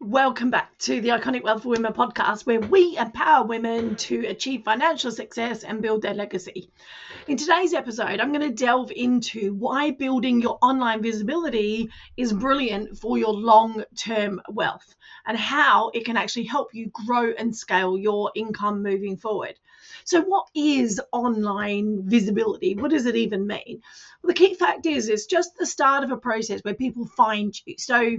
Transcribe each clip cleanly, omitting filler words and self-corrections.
Welcome back to the Iconic Wealth for Women podcast, where we empower women to achieve financial success and build their legacy. In today's episode, I'm going to delve into why building your online visibility is brilliant for your long-term wealth and how it can actually help you grow and scale your income moving forward. So what is online visibility? What does it even mean? Well, the key fact is it's just the start of a process where people find you. So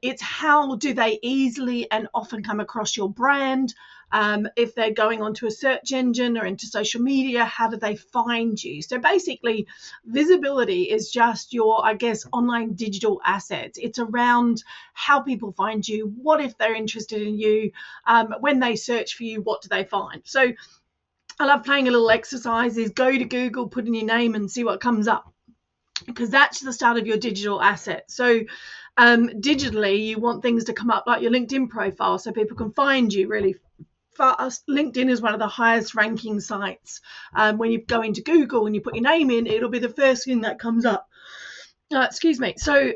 it's how do they easily and often come across your brand. If they're going onto a search engine or into social media, how do they find you? So basically, visibility is just your, online digital assets. It's around how people find you. What if they're interested in you? When they search for you, what do they find? So I love playing a little exercise is go to Google, put in your name and see what comes up, because that's the start of your digital asset. So digitally, you want things to come up like your LinkedIn profile so people can find you really fast. LinkedIn is one of the highest ranking sites. When you go into Google and you put your name in, it'll be the first thing that comes up. So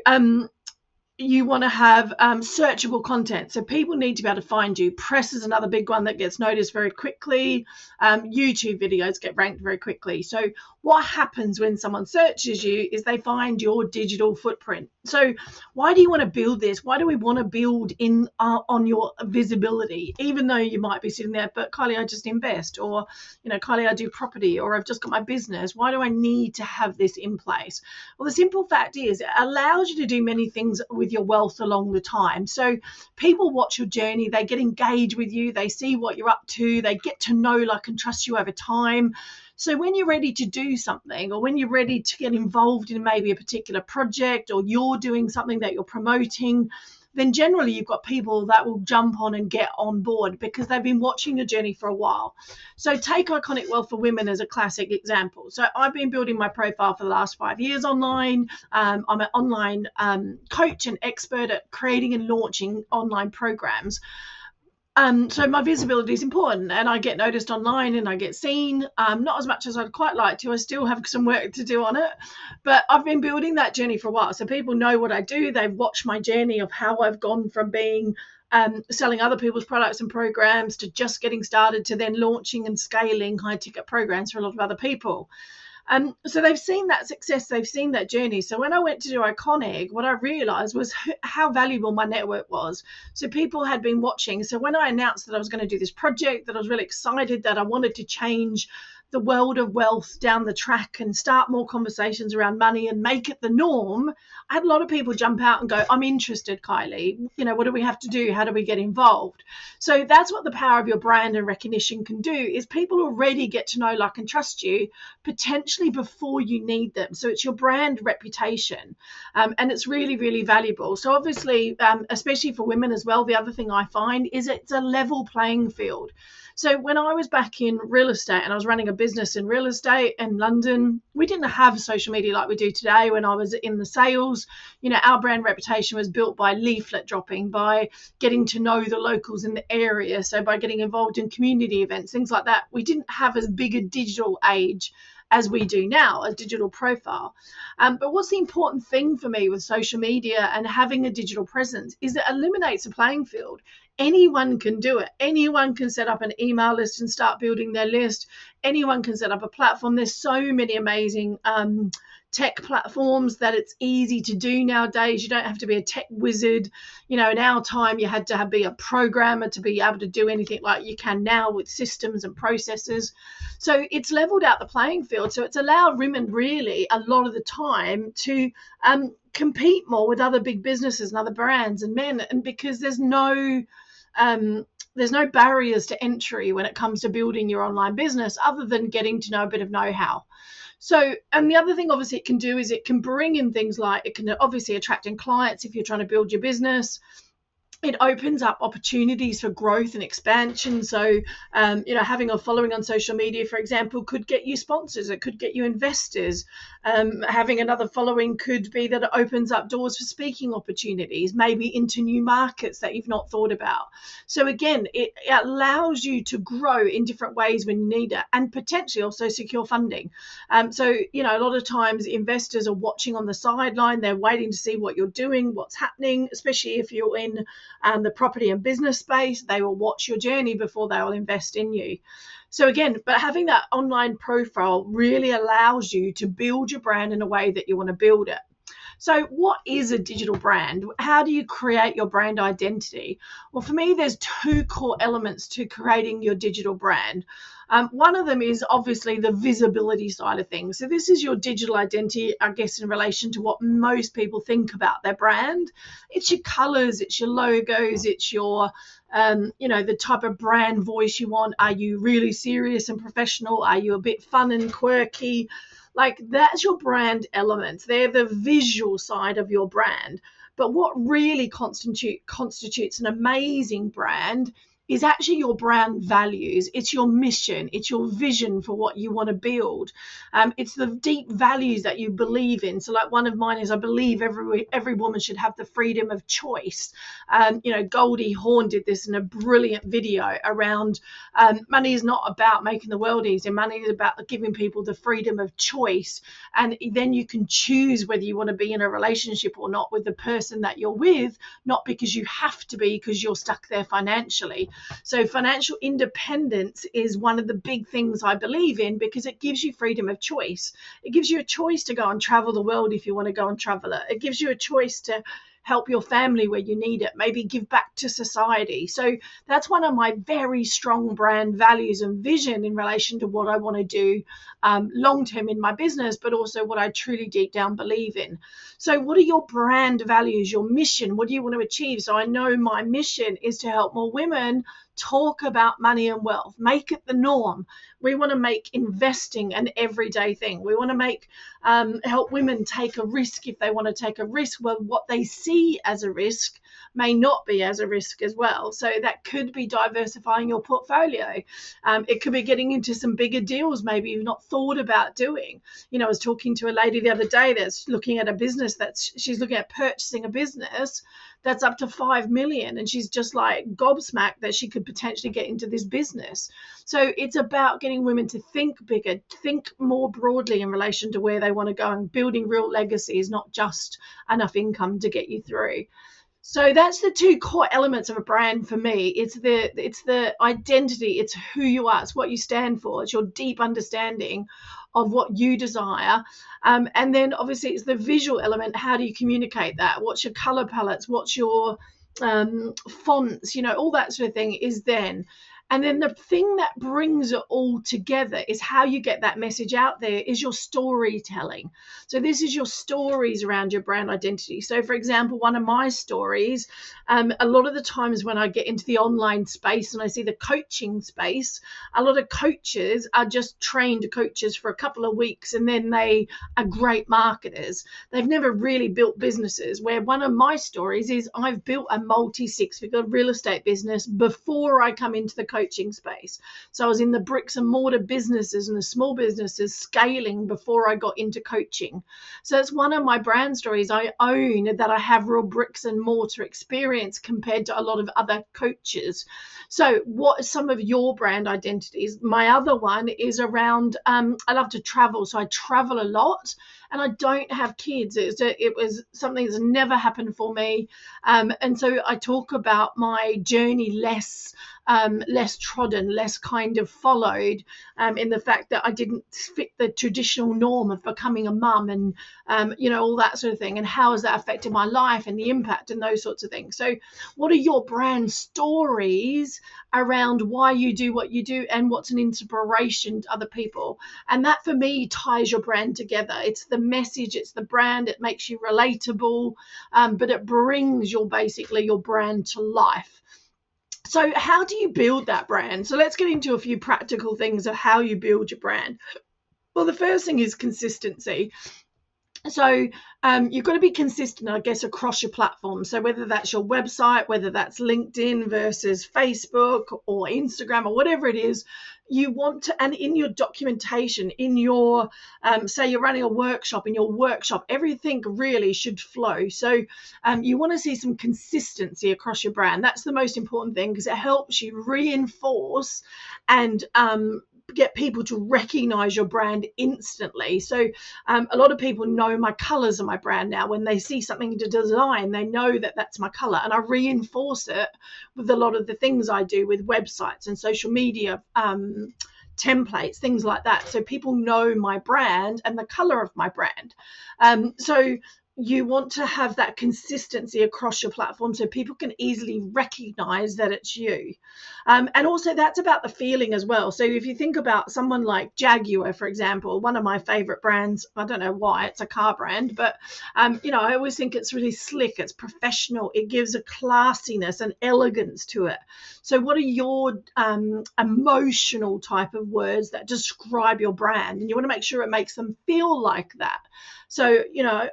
you want to have searchable content. So people need to be able to find you. Press is another big one that gets noticed very quickly. YouTube videos get ranked very quickly. So what happens when someone searches you is they find your digital footprint. So why do you want to build this? Why do we want to build in on your visibility? Even though you might be sitting there, but Kylie, I just invest, or Kylie, I do property, or I've just got my business. Why do I need to have this in place? Well, the simple fact is it allows you to do many things with your wealth along the time. So people watch your journey, they get engaged with you, they see what you're up to, they get to know, like, and trust you over time. So when you're ready to do something, or when you're ready to get involved in maybe a particular project, or you're doing something that you're promoting, then generally you've got people that will jump on and get on board because they've been watching your journey for a while. So take Iconic Wealth for Women as a classic example. So I've been building my profile for the last 5 years online. I'm an online coach and expert at creating and launching online programs. So my visibility is important, and I get noticed online and I get seen, not as much as I'd quite like to. I still have some work to do on it, but I've been building that journey for a while. So people know what I do. They've watched my journey of how I've gone from being selling other people's products and programs to just getting started to then launching and scaling high ticket programs for a lot of other people. So they've seen that success, they've seen that journey. So when I went to do Iconic, what I realized was how valuable my network was. So people had been watching. So when I announced that I was going to do this project, that I was really excited, that I wanted to change the world of wealth down the track and start more conversations around money and make it the norm, I had a lot of people jump out and go, I'm interested, Kylie. What do we have to do? How do we get involved? So that's what the power of your brand and recognition can do, is people already get to know, like, and trust you potentially before you need them. So it's your brand reputation, and it's really, really valuable. So obviously, especially for women as well, the other thing I find is it's a level playing field. So when I was back in real estate and I was running a business in real estate in London, we didn't have social media like we do today. When I was in the sales, our brand reputation was built by leaflet dropping, by getting to know the locals in the area. So by getting involved in community events, things like that. We didn't have as big a digital age as we do now, a digital profile. But what's the important thing for me with social media and having a digital presence is it eliminates a playing field. Anyone can do it. Anyone can set up an email list and start building their list. Anyone can set up a platform. There's so many amazing tech platforms that it's easy to do nowadays. You don't have to be a tech wizard. In our time, you had to be a programmer to be able to do anything like you can now with systems and processes. So it's leveled out the playing field. So it's allowed women really a lot of the time to compete more with other big businesses and other brands and men, and because there's no barriers to entry when it comes to building your online business other than getting to know a bit of know-how. So, and the other thing obviously it can do is it can bring in things like, it can obviously attract in clients if you're trying to build your business. It opens up opportunities for growth and expansion. So, having a following on social media, for example, could get you sponsors. It could get you investors. Having another following could be that it opens up doors for speaking opportunities, maybe into new markets that you've not thought about. So again, it allows you to grow in different ways when you need it, and potentially also secure funding. So, a lot of times investors are watching on the sideline. They're waiting to see what you're doing, what's happening, especially if you're in the property and business space. They will watch your journey before they will invest in you. So again, but having that online profile really allows you to build your brand in a way that you want to build it. So what is a digital brand? How do you create your brand identity? Well, for me, there's two core elements to creating your digital brand. One of them is obviously the visibility side of things. So this is your digital identity, I guess, in relation to what most people think about their brand. It's your colors, it's your logos, it's your, the type of brand voice you want. Are you really serious and professional? Are you a bit fun and quirky? Like, that's your brand elements. They're the visual side of your brand. But what really constitutes an amazing brand is actually your brand values. It's your mission. It's your vision for what you want to build. It's the deep values that you believe in. So like one of mine is I believe every woman should have the freedom of choice. Goldie Hawn did this in a brilliant video around money is not about making the world easier. Money is about giving people the freedom of choice. And then you can choose whether you want to be in a relationship or not with the person that you're with, not because you have to be because you're stuck there financially. So financial independence is one of the big things I believe in because it gives you freedom of choice. It gives you a choice to go and travel the world if you want to go and travel it. It gives you a choice to help your family where you need it, maybe give back to society. So that's one of my very strong brand values and vision in relation to what I want to do long term in my business, but also what I truly deep down believe in. So what are your brand values, your mission? What do you want to achieve? So I know my mission is to help more women talk about money and wealth, make it the norm. We want to make investing an everyday thing. We want to make help women take a risk if they want to take a risk. Well, what they see as a risk may not be as a risk as well. So that could be diversifying your portfolio. It could be getting into some bigger deals maybe you've not thought about doing. I was talking to a lady the other day that's looking at a business she's looking at purchasing a business that's up to 5 million, and she's just like gobsmacked that she could potentially get into this business. So it's about getting women to think bigger, think more broadly in relation to where they want to go, and building real legacies, not just enough income to get you through. So that's the two core elements of a brand for me. It's the identity, it's who you are, it's what you stand for, it's your deep understanding of what you desire. And then obviously it's the visual element. How do you communicate that? What's your color palettes? What's your fonts? All that sort of thing is then. And then the thing that brings it all together is how you get that message out there is your storytelling. So this is your stories around your brand identity. So for example, one of my stories, a lot of the times when I get into the online space and I see the coaching space, a lot of coaches are just trained coaches for a couple of weeks and then they are great marketers. They've never really built businesses, where one of my stories is I've built a multi-six-figure real estate business before I come into the coaching space. So I was in the bricks and mortar businesses and the small businesses scaling before I got into coaching. So that's one of my brand stories. I own that I have real bricks and mortar experience compared to a lot of other coaches. So what are some of your brand identities? My other one is around, I love to travel. So I travel a lot and I don't have kids. It was something that's never happened for me. And so I talk about my journey less trodden, less kind of followed, in the fact that I didn't fit the traditional norm of becoming a mum and, all that sort of thing. And how has that affected my life and the impact and those sorts of things. So what are your brand stories around why you do what you do and what's an inspiration to other people? And that for me ties your brand together. It's the message, it's the brand, it makes you relatable, but it brings your brand to life. So how do you build that brand? So let's get into a few practical things of how you build your brand. Well, the first thing is consistency. So you've got to be consistent, I guess, across your platform. So whether that's your website, whether that's LinkedIn versus Facebook or Instagram or whatever it is, you want to, and in your documentation, in your, say you're running a workshop, in your workshop, everything really should flow. So you want to see some consistency across your brand. That's the most important thing because it helps you reinforce and get people to recognize your brand instantly. So a lot of people know my colors of my brand now. When they see something to design, they know that that's my color, and I reinforce it with a lot of the things I do with websites and social media templates, things like that. So people know my brand and the color of my brand. So you want to have that consistency across your platform so people can easily recognize that it's you. And also that's about the feeling as well. So if you think about someone like Jaguar, for example, one of my favorite brands, I don't know why, it's a car brand, but I always think it's really slick, it's professional, it gives a classiness and elegance to it. So what are your emotional type of words that describe your brand? And you want to make sure it makes them feel like that. So,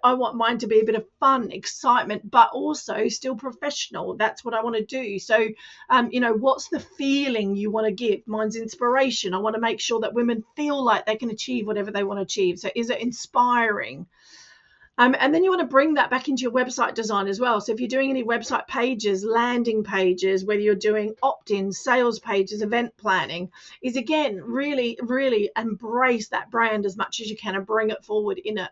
I want mine to be a bit of fun, excitement, but also still professional. That's what I want to do. So, what's the feeling you want to give? Mine's inspiration. I want to make sure that women feel like they can achieve whatever they want to achieve. So is it inspiring? And then you want to bring that back into your website design as well. So if you're doing any website pages, landing pages, whether you're doing opt-ins, sales pages, event planning, is again, really, really embrace that brand as much as you can and bring it forward in it.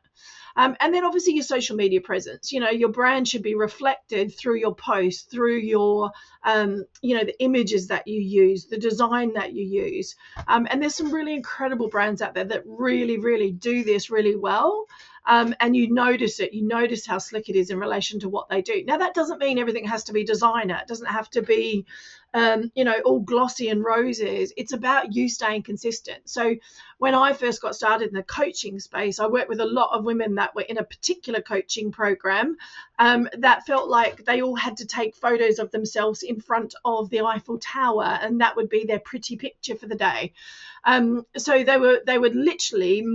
And then obviously your social media presence, your brand should be reflected through your posts, through your, the images that you use, the design that you use. And there's some really incredible brands out there that really, really do this really well. And you notice it. You notice how slick it is in relation to what they do. Now, that doesn't mean everything has to be designer. It doesn't have to be, all glossy and roses. It's about you staying consistent. So when I first got started in the coaching space, I worked with a lot of women that were in a particular coaching program that felt like they all had to take photos of themselves in front of the Eiffel Tower, and that would be their pretty picture for the day. So they were literally,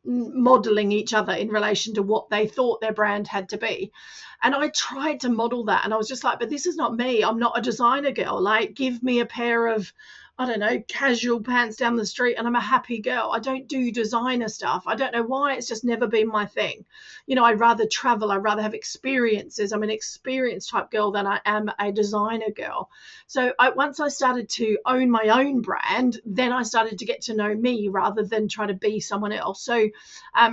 modeling each other in relation to what they thought their brand had to be. And I tried to model that, and I was just like, but this is not me. I'm not a designer girl. Like, give me a pair of, I don't know, casual pants down the street and I'm a happy girl. I don't do designer stuff. I don't know why. It's just never been my thing. I'd rather travel. I'd rather have experiences. I'm an experience type girl than I am a designer girl. So once I started to own my own brand, then I started to get to know me rather than try to be someone else. So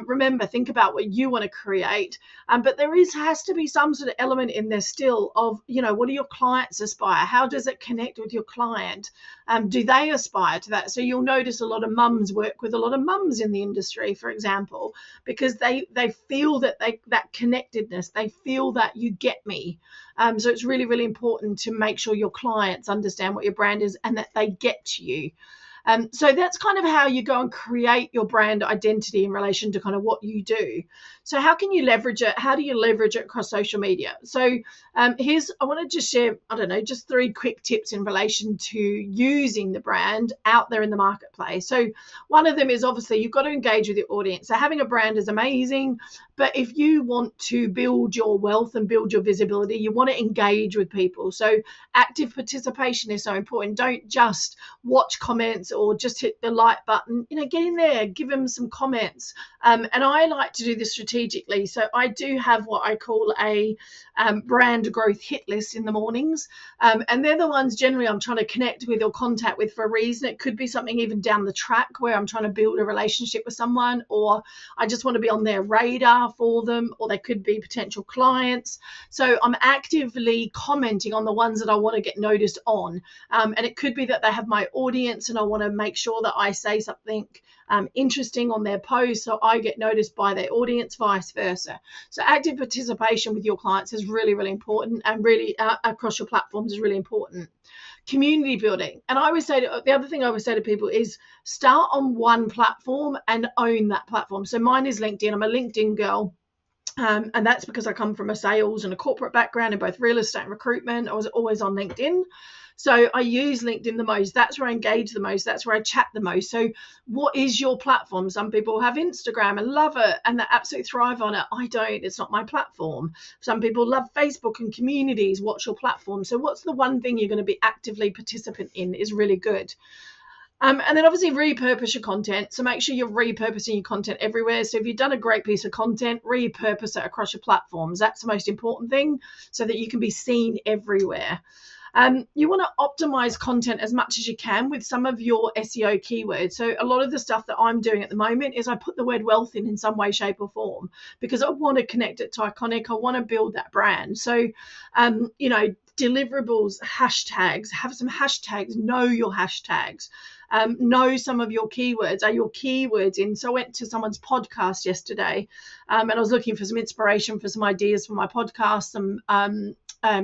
remember, think about what you want to create. But there has to be some sort of element in there still of, what do your clients aspire? How does it connect with your client? Do they aspire to that? So you'll notice a lot of mums work with a lot of mums in the industry, for example, because they feel that that connectedness, they feel that you get me. So it's really, really important to make sure your clients understand what your brand is and that they get you. So that's kind of how you go and create your brand identity in relation to kind of what you do. So how can you leverage it? How do you leverage it across social media? So I want to just share, just 3 quick tips in relation to using the brand out there in the marketplace. So one of them is obviously you've got to engage with your audience. So having a brand is amazing, but if you want to build your wealth and build your visibility, you want to engage with people. So active participation is so important. Don't just watch comments or just hit the like button. Get in there, give them some comments. And I like to do this strategically. So I do have what I call a brand growth hit list in the mornings. And they're the ones generally I'm trying to connect with or contact with for a reason. It could be something even down the track where I'm trying to build a relationship with someone, or I just want to be on their radar for them, or they could be potential clients. So I'm actively commenting on the ones that I want to get noticed on. And it could be that they have my audience and I want to make sure that I say something interesting on their post so I get noticed by their audience, vice versa. So active participation with your clients is really, really important, and really across your platforms is really important. Community building. And the other thing I always say to people is start on one platform and own that platform. So mine is LinkedIn. I'm a LinkedIn girl. And that's because I come from a sales and a corporate background in both real estate and recruitment. I was always on LinkedIn. So I use LinkedIn the most. That's where I engage the most. That's where I chat the most. So what is your platform? Some people have Instagram and love it and they absolutely thrive on it. I don't. It's not my platform. Some people love Facebook and communities. What's your platform? So what's the one thing you're going to be actively participant in is really good. And then obviously repurpose your content. So make sure you're repurposing your content everywhere. So if you've done a great piece of content, repurpose it across your platforms. That's the most important thing so that you can be seen everywhere. You want to optimize content as much as you can with some of your SEO keywords. So a lot of the stuff that I'm doing at the moment is I put the word wealth in some way, shape, or form, because I want to connect it to Iconic. I want to build that brand. So, deliverables, hashtags, have some hashtags, know your hashtags. Know some of your keywords. Are your keywords in? So I went to someone's podcast yesterday, and I was looking for some inspiration for some ideas for my podcast, some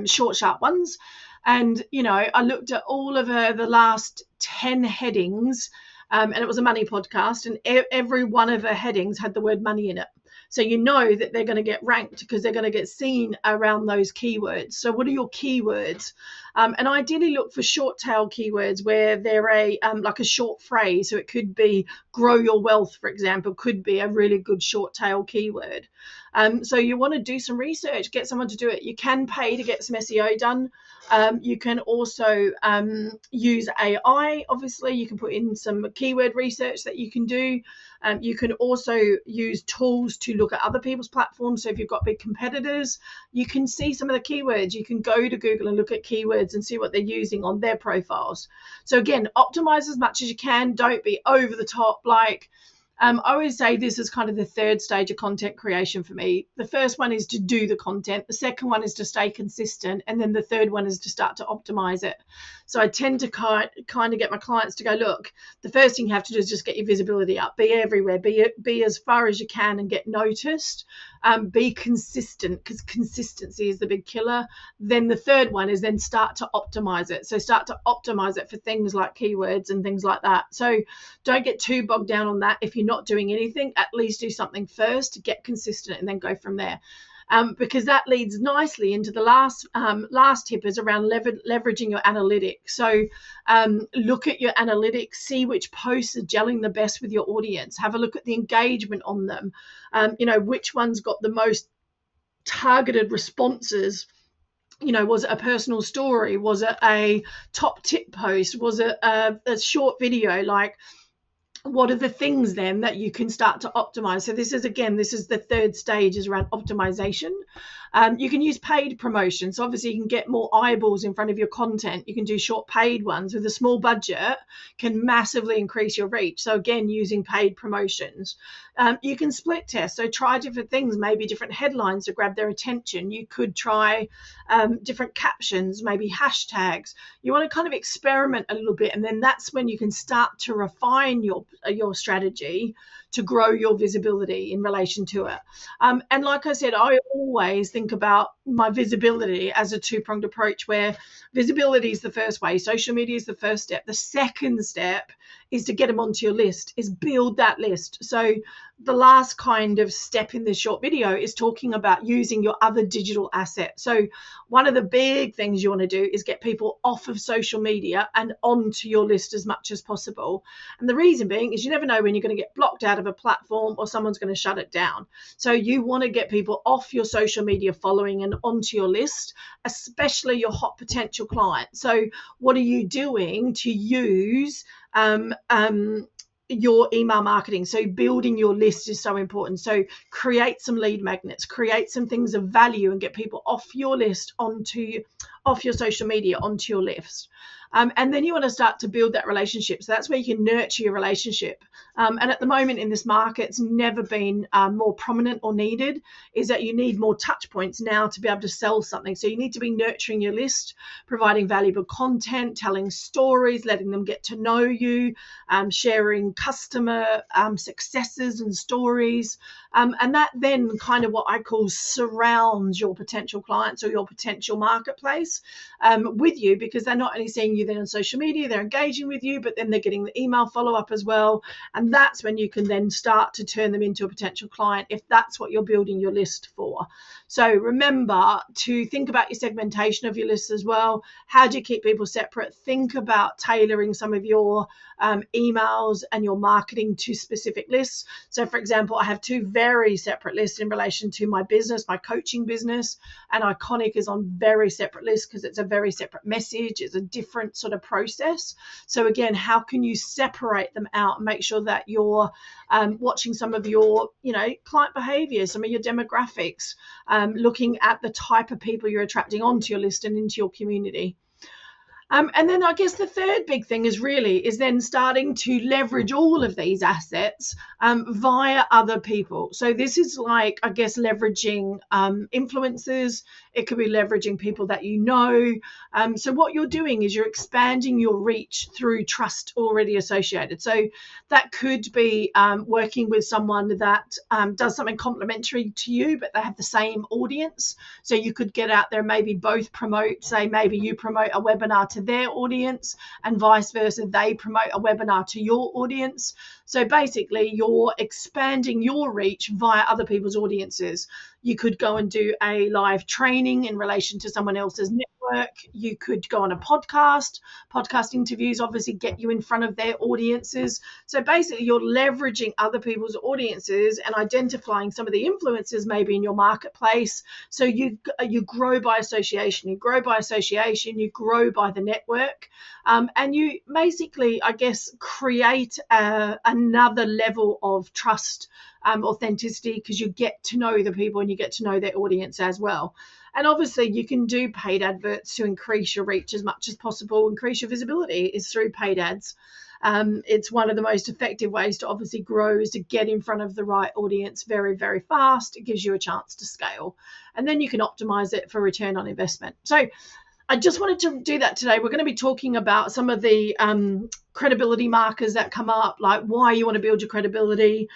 short, sharp ones. And, I looked at all of the last 10 headings, and it was a money podcast, and every one of her headings had the word money in it. So you know that they're going to get ranked because they're going to get seen around those keywords. So what are your keywords? And ideally look for short tail keywords where they're like a short phrase. So it could be grow your wealth, for example, could be a really good short tail keyword. So you want to do some research, get someone to do it. You can pay to get some SEO done. You can also use AI. Obviously, you can put in some keyword research that you can do. You can also use tools to look at other people's platforms. So if you've got big competitors, you can see some of the keywords. You can go to Google and look at keywords and see what they're using on their profiles. So again, optimize as much as you can. Don't be over the top. I always say this is kind of the third stage of content creation for me. The first one is to do the content. The second one is to stay consistent. And then the third one is to start to optimize it. So I tend to kind of get my clients to go, look, the first thing you have to do is just get your visibility up. Be everywhere. Be as far as you can and get noticed. Be consistent, because consistency is the big killer. Then the third one is then start to optimize it. So start to optimize it for things like keywords and things like that. So don't get too bogged down on that. If you're not doing anything, at least do something first to get consistent and then go from there. Because that leads nicely into the last tip is around leveraging your analytics. So look at your analytics, see which posts are gelling the best with your audience. Have a look at the engagement on them. Which one's got the most targeted responses. Was it a personal story? Was it a top tip post? Was it a short video? What are the things then that you can start to optimize? So this is the third stage, is around optimization. You can use paid promotion. So obviously you can get more eyeballs in front of your content. You can do short paid ones with a small budget, can massively increase your reach. So again, using paid promotions. You can split test. So try different things, maybe different headlines to grab their attention. You could try different captions, maybe hashtags. You want to kind of experiment a little bit, and then that's when you can start to refine your strategy to grow your visibility in relation to it. And like I said, I always think about my visibility as a two-pronged approach, where visibility is the first way. Social media is the first step. The second step is to get them onto your list, is build that list. So the last kind of step in this short video is talking about using your other digital asset. So one of the big things you want to do is get people off of social media and onto your list as much as possible. And the reason being is you never know when you're going to get blocked out of a platform or someone's going to shut it down. So you want to get people off your social media following and onto your list, especially your hot potential clients. So what are you doing to use your email marketing? So building your list is so important. So create some lead magnets, create some things of value, and get people off your list off your social media onto your list. And then you want to start to build that relationship. So that's where you can nurture your relationship. And at the moment in this market, it's never been more prominent or needed, is that you need more touch points now to be able to sell something. So you need to be nurturing your list, providing valuable content, telling stories, letting them get to know you, sharing customer successes and stories. And that then kind of what I call surrounds your potential clients or your potential marketplace with you, because they're not only seeing you then on social media, they're engaging with you, but then they're getting the email follow-up as well. And that's when you can then start to turn them into a potential client, if that's what you're building your list for. So remember to think about your segmentation of your list as well. How do you keep people separate? Think about tailoring some of your emails and your marketing to specific lists. So for example, I have two very separate lists in relation to my business, my coaching business, and Iconic is on very separate lists because it's a very separate message. It's a different sort of process. So again, how can you separate them out and make sure that you're watching some of your, client behavior, some of your demographics, looking at the type of people you're attracting onto your list and into your community. And then I guess the third big thing is then starting to leverage all of these assets via other people. So this is like, I guess, leveraging influencers. It could be leveraging people that you know. So what you're doing is you're expanding your reach through trust already associated. So that could be working with someone that does something complementary to you, but they have the same audience. So you could get out there and maybe both promote, say maybe you promote a webinar to their audience and vice versa, they promote a webinar to your audience. So basically you're expanding your reach via other people's audiences. You could go and do a live training in relation to someone else's network. You could go on a podcast. Podcast interviews obviously get you in front of their audiences. So basically you're leveraging other people's audiences and identifying some of the influencers maybe in your marketplace. So you grow by association. You grow by association. You grow by the network. And you basically, I guess, create another level of trust, authenticity, because you get to know the people and you get to know their audience as well. And obviously you can do paid adverts to increase your reach as much as possible. Increase your visibility is through paid ads. It's one of the most effective ways to obviously grow, is to get in front of the right audience very, very fast. It gives you a chance to scale, and then you can optimize it for return on investment. So I just wanted to do that today. We're going to be talking about some of the credibility markers that come up, like why you want to build your credibility.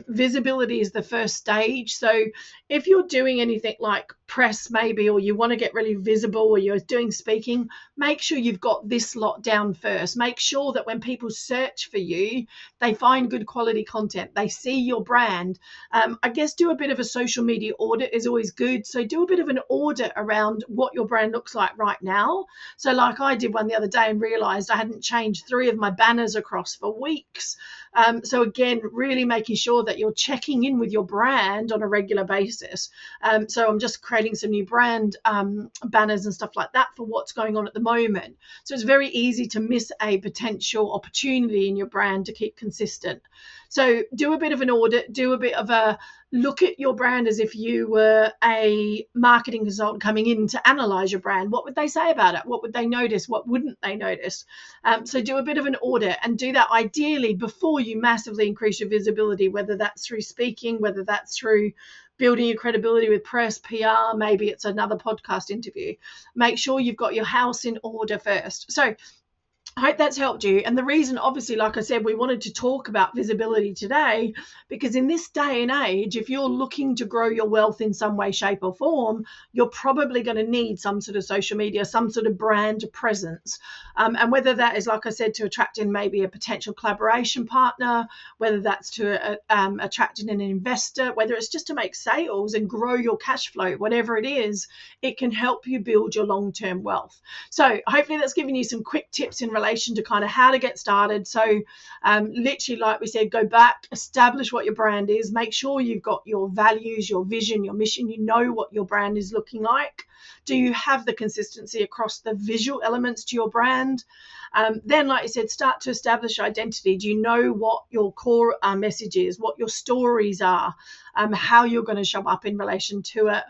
Visibility is the first stage. So if you're doing anything like press maybe, or you want to get really visible, or you're doing speaking, make sure you've got this lot down first. Make sure that when people search for you, they find good quality content. They see your brand. I guess do a bit of a social media audit is always good. So do a bit of an audit around what your brand looks like right now. So like I did one the other day and realized I hadn't changed 3 of my banners across for weeks. So again, really making sure that you're checking in with your brand on a regular basis. So I'm just creating some new brand banners and stuff like that for what's going on at the moment. So it's very easy to miss a potential opportunity in your brand to keep consistent. So do a bit of an audit, do a bit of a look at your brand as if you were a marketing consultant coming in to analyze your brand. What would they say about it? What would they notice? What wouldn't they notice? So do a bit of an audit, and do that ideally before you massively increase your visibility, whether that's through speaking, whether that's through building your credibility with press, PR, maybe it's another podcast interview. Make sure you've got your house in order first. So I hope that's helped you. And the reason, obviously, like I said, we wanted to talk about visibility today, because in this day and age, if you're looking to grow your wealth in some way, shape or form, you're probably going to need some sort of social media, some sort of brand presence. And whether that is, like I said, to attract in maybe a potential collaboration partner, whether that's to attract in an investor, whether it's just to make sales and grow your cash flow, whatever it is, it can help you build your long-term wealth. So hopefully that's given you some quick tips in relation to kind of how to get started. So literally, like we said, go back, establish what your brand is, make sure you've got your values, your vision, your mission, you know what your brand is looking like. Do you have the consistency across the visual elements to your brand? Then, like I said, start to establish identity. Do you know what your core message is, what your stories are, how you're going to show up in relation to it?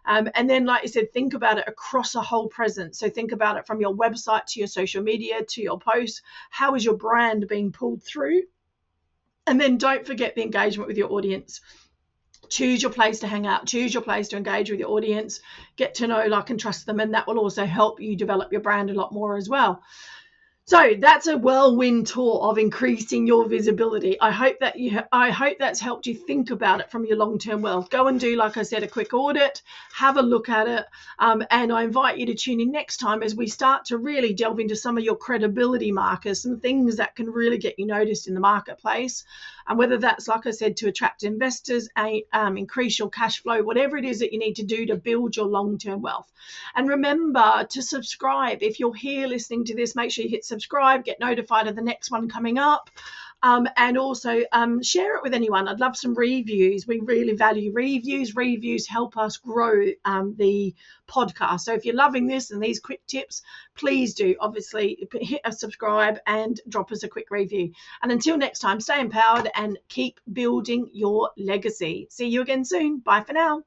And then, like I said, think about it across a whole presence. So think about it from your website to your social media to your posts. How is your brand being pulled through? And then don't forget the engagement with your audience. Choose your place to hang out. Choose your place to engage with your audience. Get to know, like, and trust them. And that will also help you develop your brand a lot more as well. So that's a whirlwind tour of increasing your visibility. I hope that's helped you think about it from your long-term wealth. Go and do, like I said, a quick audit, have a look at it, and I invite you to tune in next time as we start to really delve into some of your credibility markers, some things that can really get you noticed in the marketplace, and whether that's, like I said, to attract investors, increase your cash flow, whatever it is that you need to do to build your long-term wealth. And remember to subscribe. If you're here listening to this, make sure you hit subscribe, get notified of the next one coming up, and also share it with anyone. I'd love some reviews. We really value reviews. Reviews help us grow the podcast. So if you're loving this and these quick tips, please do obviously hit a subscribe and drop us a quick review. And until next time, stay empowered and keep building your legacy. See you again soon. Bye for now.